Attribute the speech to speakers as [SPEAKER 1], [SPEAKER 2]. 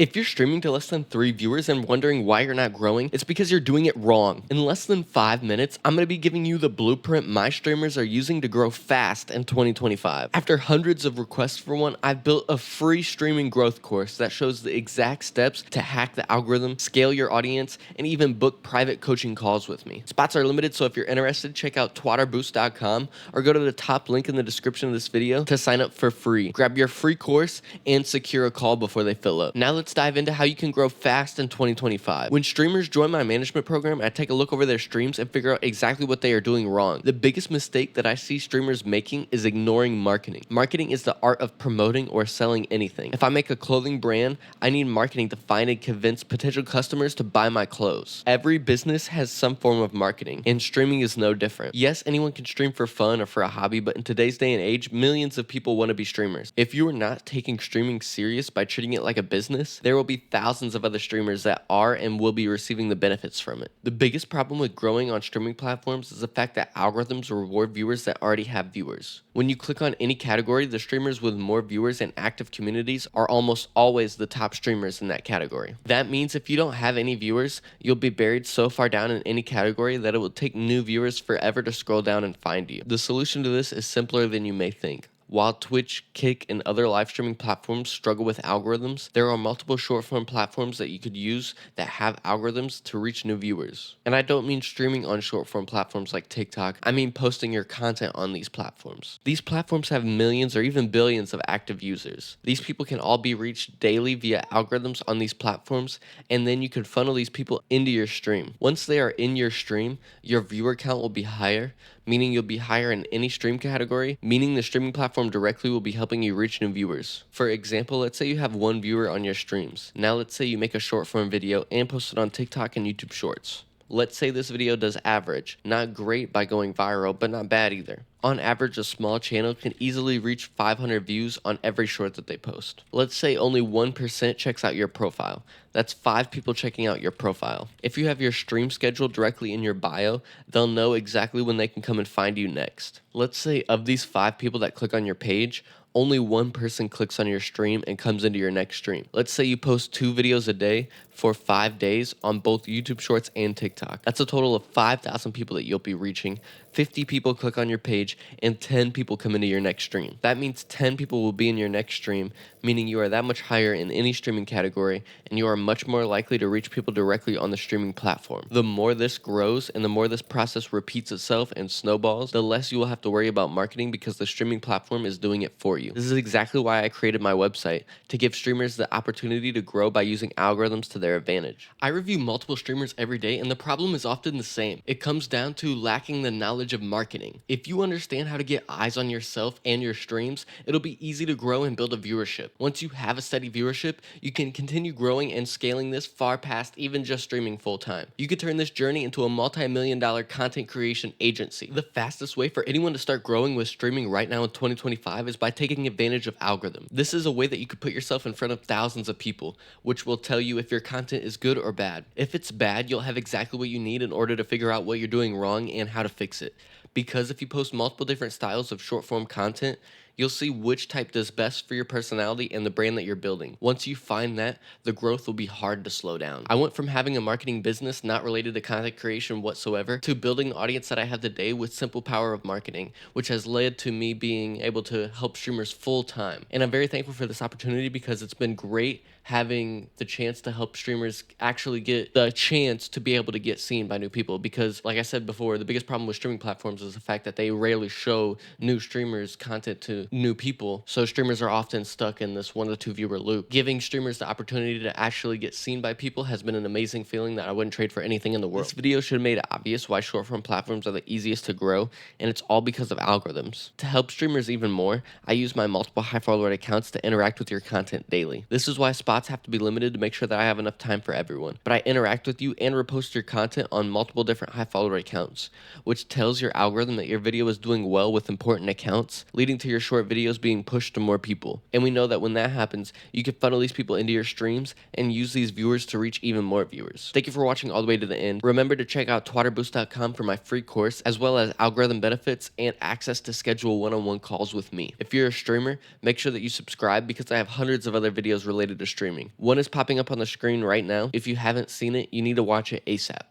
[SPEAKER 1] If you're streaming to less than 3 viewers and wondering why you're not growing, it's because you're doing it wrong. In less than 5 minutes, I'm going to be giving you the blueprint my streamers are using to grow fast in 2025. After hundreds of requests for one, I've built a free streaming growth course that shows the exact steps to hack the algorithm, scale your audience, and even book private coaching calls with me. Spots are limited, so if you're interested, check out twatterboost.com or go to the top link in the description of this video to sign up for free. Grab your free course and secure a call before they fill up. Now let's dive into how you can grow fast in 2025. When streamers join my management program, I take a look over their streams and figure out exactly what they are doing wrong. The biggest mistake that I see streamers making is ignoring marketing. Marketing is the art of promoting or selling anything. If I make a clothing brand, I need marketing to find and convince potential customers to buy my clothes. Every business has some form of marketing, and streaming is no different. Yes, anyone can stream for fun or for a hobby, but in today's day and age, millions of people want to be streamers. If you are not taking streaming serious by treating it like a business, there will be thousands of other streamers that are and will be receiving the benefits from it. The biggest problem with growing on streaming platforms is the fact that algorithms reward viewers that already have viewers. When you click on any category, the streamers with more viewers and active communities are almost always the top streamers in that category. That means if you don't have any viewers, you'll be buried so far down in any category that it will take new viewers forever to scroll down and find you. The solution to this is simpler than you may think. While Twitch, Kick, and other live streaming platforms struggle with algorithms, there are multiple short-form platforms that you could use that have algorithms to reach new viewers. And I don't mean streaming on short-form platforms like TikTok, I mean posting your content on these platforms. These platforms have millions or even billions of active users. These people can all be reached daily via algorithms on these platforms, and then you can funnel these people into your stream. Once they are in your stream, your viewer count will be higher, meaning you'll be higher in any stream category, meaning the streaming platform directly will be helping you reach new viewers. For example, let's say you have one viewer on your streams. Now let's say you make a short form video and post it on TikTok and YouTube Shorts. Let's say this video does average, not great by going viral, but not bad either. On average, a small channel can easily reach 500 views on every short that they post. Let's say only 1% checks out your profile. That's 5 people checking out your profile. If you have your stream schedule directly in your bio, they'll know exactly when they can come and find you next. Let's say of these 5 people that click on your page, only 1 person clicks on your stream and comes into your next stream. Let's say you post 2 videos a day for 5 days on both YouTube Shorts and TikTok. That's a total of 5,000 people that you'll be reaching. 50 people click on your page and 10 people come into your next stream. That means 10 people will be in your next stream, meaning you are that much higher in any streaming category and you are much more likely to reach people directly on the streaming platform. The more this grows and the more this process repeats itself and snowballs, the less you will have to worry about marketing because the streaming platform is doing it for you. This is exactly why I created my website, to give streamers the opportunity to grow by using algorithms to their advantage. I review multiple streamers every day and the problem is often the same. It comes down to lacking the knowledge of marketing. If you understand how to get eyes on yourself and your streams, it'll be easy to grow and build a viewership. Once you have a steady viewership, you can continue growing and scaling this far past even just streaming full time. You could turn this journey into a multi-million-dollar content creation agency. The fastest way for anyone to start growing with streaming right now in 2025 is by taking advantage of algorithm. This is a way that you could put yourself in front of thousands of people, which will tell you if your content is good or bad. If it's bad, you'll have exactly what you need in order to figure out what you're doing wrong and how to fix it. Because if you post multiple different styles of short form content, you'll see which type does best for your personality and the brand that you're building. Once you find that, the growth will be hard to slow down. I went from having a marketing business not related to content creation whatsoever to building the audience that I have today with simple power of marketing, which has led to me being able to help streamers full time. And I'm very thankful for this opportunity because it's been great having the chance to help streamers actually get the chance to be able to get seen by new people. Because like I said before, the biggest problem with streaming platforms is the fact that they rarely show new streamers content to new people. So streamers are often stuck in this 1 to 2 viewer loop. Giving streamers the opportunity to actually get seen by people has been an amazing feeling that I wouldn't trade for anything in the world. This video should have made it obvious why short form platforms are the easiest to grow, and it's all because of algorithms. To help streamers even more, I use my multiple high follower accounts to interact with your content daily. This is why spots have to be limited to make sure that I have enough time for everyone. But I interact with you and repost your content on multiple different high follower accounts, which tells your algorithm that your video is doing well with important accounts, leading to your short short videos being pushed to more people. And we know that when that happens, you can funnel these people into your streams and use these viewers to reach even more viewers. Thank you for watching all the way to the end. Remember to check out twatterboost.com for my free course, as well as algorithm benefits and access to schedule one-on-one calls with me. If you're a streamer, make sure that you subscribe because I have hundreds of other videos related to streaming. One is popping up on the screen right now. If you haven't seen it, you need to watch it ASAP.